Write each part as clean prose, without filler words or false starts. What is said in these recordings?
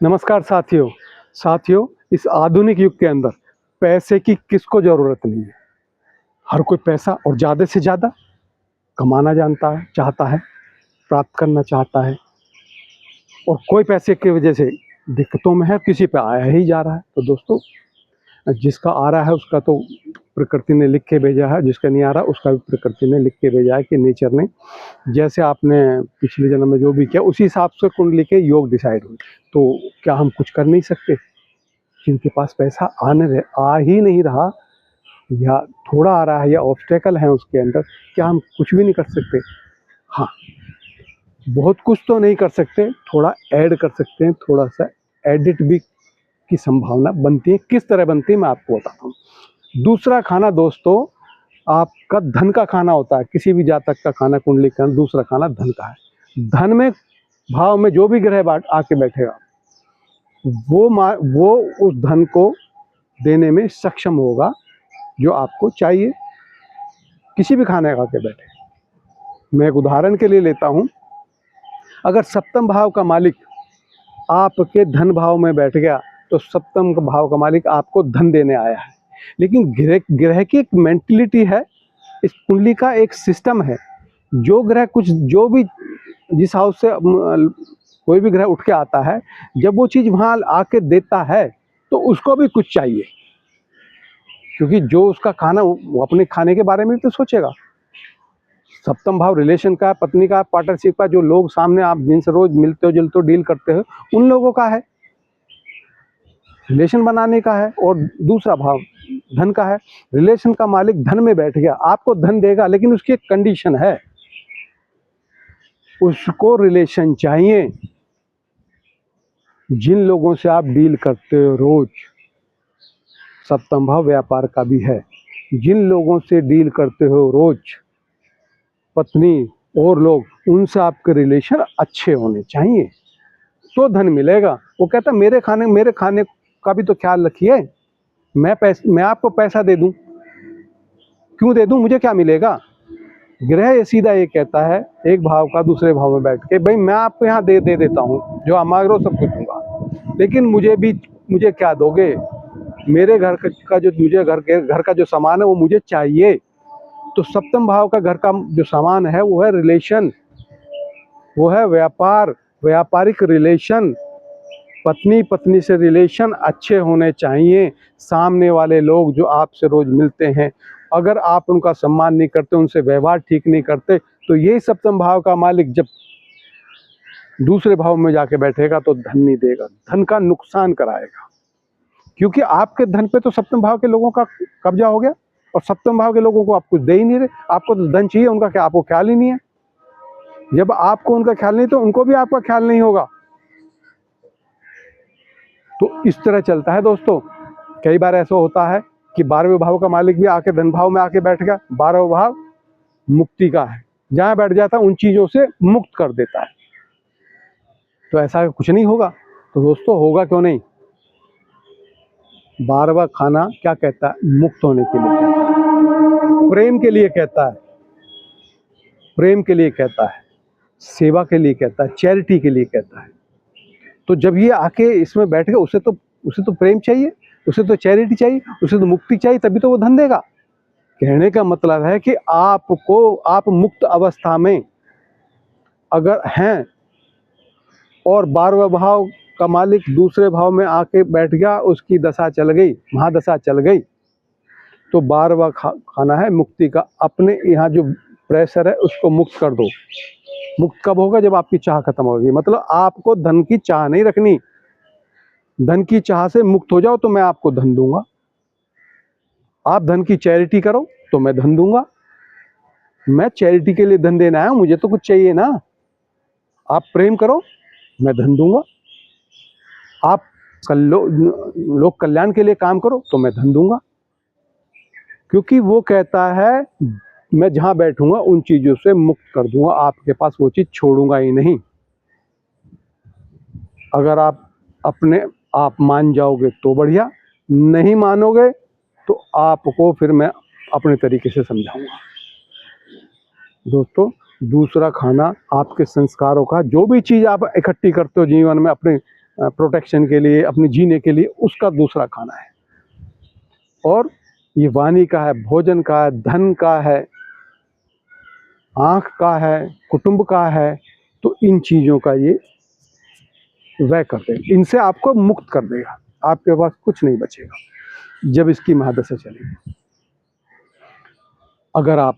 नमस्कार साथियों, इस आधुनिक युग के अंदर पैसे की किसको ज़रूरत नहीं है। हर कोई पैसा और ज़्यादा से ज़्यादा कमाना चाहता है, प्राप्त करना चाहता है और कोई पैसे की वजह से दिक्कतों में है, किसी पे आया ही जा रहा है। तो दोस्तों, जिसका आ रहा है उसका तो प्रकृति ने लिख के भेजा है, जिसका नहीं आ रहा उसका भी प्रकृति ने लिख के भेजा है कि नेचर ने जैसे आपने पिछले जन्म में जो भी किया उसी हिसाब से कुंडली के योग डिसाइड हुए। तो क्या हम कुछ कर नहीं सकते? जिनके पास पैसा आ ही नहीं रहा या थोड़ा आ रहा है या ऑब्स्टेकल है उसके अंदर, क्या हम कुछ भी नहीं कर सकते? हाँ, बहुत कुछ तो नहीं कर सकते, थोड़ा ऐड कर सकते हैं, थोड़ा सा एडिट भी की संभावना बनती है। किस तरह बनती है मैं आपको बताता हूँ। दूसरा खाना दोस्तों आपका धन का खाना होता है। किसी भी जातक का खाना कुंडली का दूसरा खाना धन का है। धन में भाव में जो भी ग्रह आके बैठेगा वो उस धन को देने में सक्षम होगा जो आपको चाहिए। किसी भी खाने का के बैठे, मैं एक उदाहरण के लिए लेता हूँ। अगर सप्तम भाव का मालिक आपके धन भाव में बैठ गया तो सप्तम भाव का मालिक आपको धन देने आया है। लेकिन ग्रह की एक मेंटलिटी है, इस कुंडली का एक सिस्टम है। जो ग्रह जो भी जिस हाउस से कोई भी ग्रह उठ के आता है, जब वो चीज़ वहाँ आके देता है तो उसको भी कुछ चाहिए, क्योंकि जो उसका खाना वो अपने खाने के बारे में भी तो सोचेगा। सप्तम भाव रिलेशन का, पत्नी का, पार्टनरशिप का, जो लोग सामने आप जिनसे रोज मिलते हो, जुलते हो, डील करते हो, उन लोगों का है, रिलेशन बनाने का है। और दूसरा भाव धन का है। रिलेशन का मालिक धन में बैठ गया, आपको धन देगा, लेकिन उसकी एक कंडीशन है, उसको रिलेशन चाहिए। जिन लोगों से आप डील करते हो रोज, सप्तम भाव व्यापार का भी है, जिन लोगों से डील करते हो रोज, पत्नी और लोग, उनसे आपके रिलेशन अच्छे होने चाहिए तो धन मिलेगा। वो कहता मेरे खाने का भी तो ख्याल रखिए। मैं आपको पैसा दे दूं, क्यों दे दूं, मुझे क्या मिलेगा? ग्रह ये सीधा ये कहता है, एक भाव का दूसरे भाव में बैठ के, भाई मैं आपको यहाँ दे देता हूँ, जो आप मांग रहे हो सब कुछ दूंगा, लेकिन मुझे क्या दोगे? मेरे घर का जो मुझे घर का जो सामान है वो मुझे चाहिए। तो सप्तम भाव का घर का जो सामान है वो है रिलेशन, वो है व्यापारिक रिलेशन। पत्नी से रिलेशन अच्छे होने चाहिए। सामने वाले लोग जो आपसे रोज मिलते हैं, अगर आप उनका सम्मान नहीं करते, उनसे व्यवहार ठीक नहीं करते, तो यही सप्तम भाव का मालिक जब दूसरे भाव में जाके बैठेगा तो धन नहीं देगा, धन का नुकसान कराएगा। क्योंकि आपके धन पे तो सप्तम भाव के लोगों का कब्जा हो गया, और सप्तम भाव के लोगों को आप कुछ दे ही नहीं रहे। आपको तो धन चाहिए, उनका क्या आपको ख्याल ही नहीं है। जब आपको उनका ख्याल नहीं तो उनको भी आपका ख्याल नहीं होगा। तो इस तरह चलता है दोस्तों। कई बार ऐसा होता है कि 12वें भाव का मालिक भी आके धन भाव में आके बैठ गया। 12वां भाव मुक्ति का है, जहाँ बैठ जाता है उन चीज़ों से मुक्त कर देता है। तो ऐसा कुछ नहीं होगा। तो दोस्तों, होगा क्यों नहीं? 12वां खाना क्या कहता है? मुक्त होने के लिए कहता है, प्रेम के लिए कहता है, प्रेम के लिए कहता है, सेवा के लिए कहता है, चैरिटी के लिए कहता है। तो जब ये आके इसमें बैठ गया, उसे तो प्रेम चाहिए, उसे तो चैरिटी चाहिए, उसे तो मुक्ति चाहिए, तभी तो वो धन देगा। कहने का मतलब है कि आप मुक्त अवस्था में अगर हैं और 12वां भाव का मालिक दूसरे भाव में आके बैठ गया, उसकी दशा चल गई, महादशा चल गई, तो 12वां खाना है मुक्ति का। अपने यहाँ जो प्रेशर है उसको मुक्त कर दो। मुक्त कब होगा? जब आपकी चाह खत्म होगी। मतलब आपको धन की चाह नहीं रखनी, धन की चाह से मुक्त हो जाओ तो मैं आपको धन दूंगा। आप धन की चैरिटी करो तो मैं धन दूंगा। मैं चैरिटी के लिए धन देना आया हूं, मुझे तो कुछ चाहिए ना। आप प्रेम करो, मैं धन दूंगा। आप लोक कल्याण के लिए काम करो तो मैं धन दूंगा। क्योंकि वो कहता है मैं जहां बैठूंगा उन चीजों से मुक्त कर दूंगा, आपके पास वो चीज छोड़ूंगा ही नहीं। अगर आप मान जाओगे तो बढ़िया, नहीं मानोगे तो आपको फिर मैं अपने तरीके से समझाऊंगा। दोस्तों, दूसरा खाना आपके संस्कारों का, जो भी चीज़ आप इकट्ठी करते हो जीवन में, अपने प्रोटेक्शन के लिए, अपने जीने के लिए, उसका दूसरा खाना है। और ये वाणी का है, भोजन का है, धन का है, आँख का है, कुटुंब का है। तो इन चीज़ों का ये व्यय कर देगा, इनसे आपको मुक्त कर देगा, आपके पास कुछ नहीं बचेगा जब इसकी महादशा चलेगी। अगर आप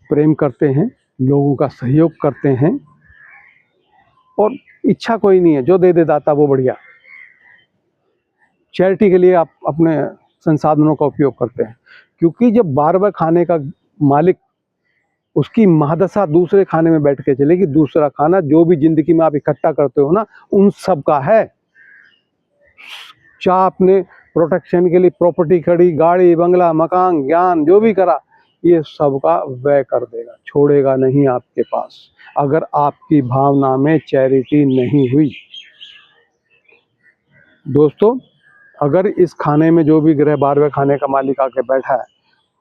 प्रेम करते हैं, लोगों का सहयोग करते हैं और इच्छा कोई नहीं है, जो दे दे दाता वो बढ़िया, चैरिटी के लिए आप अपने संसाधनों का उपयोग करते हैं, क्योंकि जब बार-बार खाने का मालिक, उसकी महादशा दूसरे खाने में बैठ के चलेगी। दूसरा खाना जो भी जिंदगी में आप इकट्ठा करते हो ना, उन सब का है। चाहे आपने प्रोटेक्शन के लिए प्रॉपर्टी खड़ी, गाड़ी, बंगला, मकान, ज्ञान जो भी करा, ये सब का व्यय कर देगा, छोड़ेगा नहीं आपके पास, अगर आपकी भावना में चैरिटी नहीं हुई। दोस्तों, अगर इस खाने में जो भी ग्रह 12वें खाने का मालिक आके बैठा है,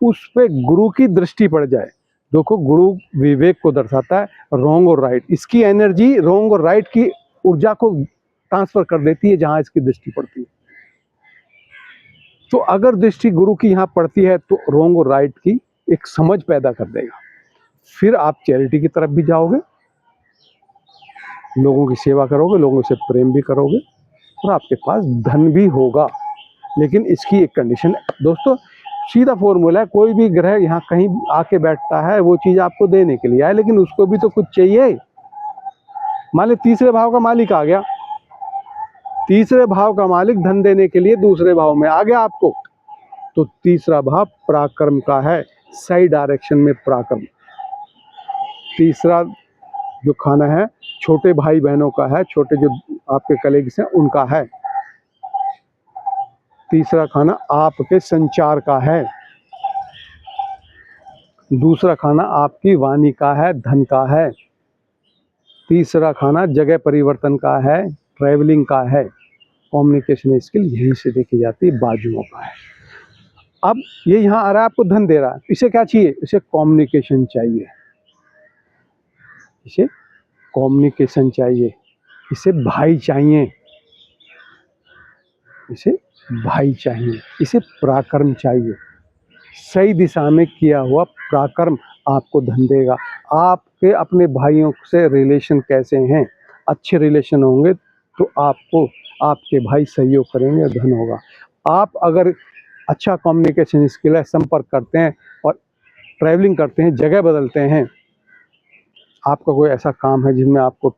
उस पे गुरु की दृष्टि पड़ जाए, देखो गुरु विवेक को दर्शाता है, रॉन्ग और राइट, इसकी एनर्जी रॉन्ग और राइट की ऊर्जा को ट्रांसफर कर देती है जहां इसकी दृष्टि पड़ती है। तो अगर दृष्टि गुरु की यहाँ पड़ती है तो रॉन्ग और राइट की एक समझ पैदा कर देगा, फिर आप चैरिटी की तरफ भी जाओगे, लोगों की सेवा करोगे, लोगों से प्रेम भी करोगे और आपके पास धन भी होगा। लेकिन इसकी एक कंडीशन है दोस्तों, सीधा फॉर्मूला है, कोई भी ग्रह यहाँ कहीं आके बैठता है वो चीज़ आपको देने के लिए आए, लेकिन उसको भी तो कुछ चाहिए। मान ली तीसरे भाव का मालिक आ गया, तीसरे भाव का मालिक धन देने के लिए दूसरे भाव में आ गया आपको, तो तीसरा भाव पराक्रम का है, सही डायरेक्शन में पराक्रम। तीसरा जो खाना है छोटे भाई बहनों का है, छोटे जो आपके कलीग्स हैं उनका है। तीसरा खाना आपके संचार का है। दूसरा खाना आपकी वाणी का है, धन का है। तीसरा खाना जगह परिवर्तन का है, ट्रैवलिंग का है। कम्युनिकेशन स्किल यहीं से देखी जाती है, बाजुओं का है। अब ये यहाँ आ रहा है, आपको धन दे रहा है, इसे क्या चाहिए? इसे कम्युनिकेशन चाहिए, इसे कम्युनिकेशन चाहिए, इसे भाई चाहिए, इसे भाई चाहिए, इसे पराक्रम चाहिए। सही दिशा में किया हुआ पराक्रम आपको धन देगा। आपके अपने भाइयों से रिलेशन कैसे हैं? अच्छे रिलेशन होंगे तो आपको आपके भाई सहयोग करेंगे, धन होगा। आप अगर अच्छा कम्युनिकेशन स्किल है, संपर्क करते हैं और ट्रैवलिंग करते हैं, जगह बदलते हैं, आपका कोई ऐसा काम है जिसमें आपको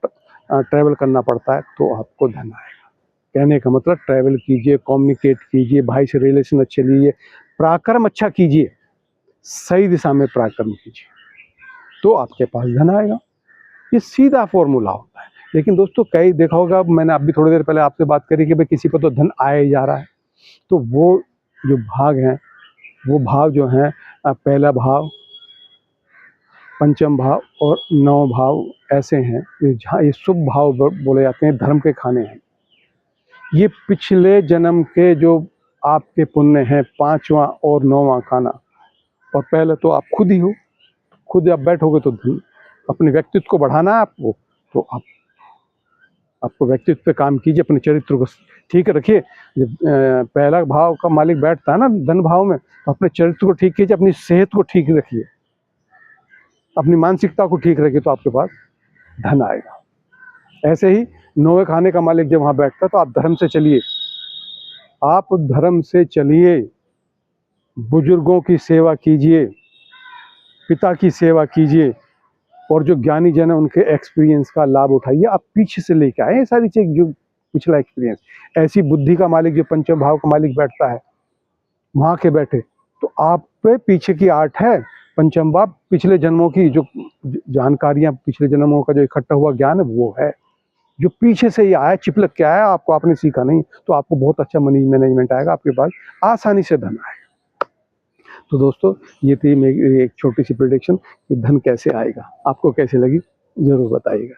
ट्रैवल करना पड़ता है, तो आपको धन आएगा। कहने का मतलब ट्रैवल कीजिए, कम्युनिकेट कीजिए, भाई से रिलेशन अच्छे लीजिए, पराक्रम अच्छा कीजिए, सही दिशा में पराक्रम कीजिए, तो आपके पास धन आएगा। ये सीधा फॉर्मूला होता है। लेकिन दोस्तों कई देखा होगा, मैंने अभी थोड़ी देर पहले आपसे बात करी कि भाई किसी पर तो धन आया ही जा रहा है, तो वो जो भाग हैं, वो भाव जो हैं, पहला भाव, पंचम भाव और नौ भाव ऐसे हैं जहाँ ये शुभ भाव बोले जाते हैं, धर्म के खाने हैं। ये पिछले जन्म के जो आपके पुण्य हैं, 5वां और 9वां खाना। और पहले तो आप खुद ही हो, खुद आप बैठोगे तो धन, अपने व्यक्तित्व को बढ़ाना है आपको, तो आपको व्यक्तित्व पे काम कीजिए, अपने चरित्र को ठीक रखिए। जब पहला भाव का मालिक बैठता है ना धन भाव में, तो अपने चरित्र को ठीक कीजिए, अपनी सेहत को ठीक रखिए, अपनी मानसिकता को ठीक रखिए, तो आपके पास धन आएगा। ऐसे ही 9वें खाने का मालिक जब वहाँ बैठता है, तो आप धर्म से चलिए, आप धर्म से चलिए, बुजुर्गों की सेवा कीजिए, पिता की सेवा कीजिए, और जो ज्ञानी जन है उनके एक्सपीरियंस का लाभ उठाइए। आप पीछे से लेके आए ये सारी चीज, जो पिछला एक्सपीरियंस। ऐसी बुद्धि का मालिक जो पंचम भाव का मालिक बैठता है, वहाँ के बैठे, तो आप पे पीछे की आर्ट है, पंचम भाव पिछले जन्मों की जो जानकारियाँ, पिछले जन्मों का जो इकट्ठा हुआ ज्ञान है, वो है जो पीछे से ही आया, चिपलक के आया, आपको आपने सीखा नहीं, तो आपको बहुत अच्छा मनी मैनेजमेंट आएगा, आपके पास आसानी से धन आएगा। तो दोस्तों ये थी मेरी एक छोटी सी प्रेडिक्शन कि धन कैसे आएगा। आपको कैसे लगी ज़रूर बताइएगा।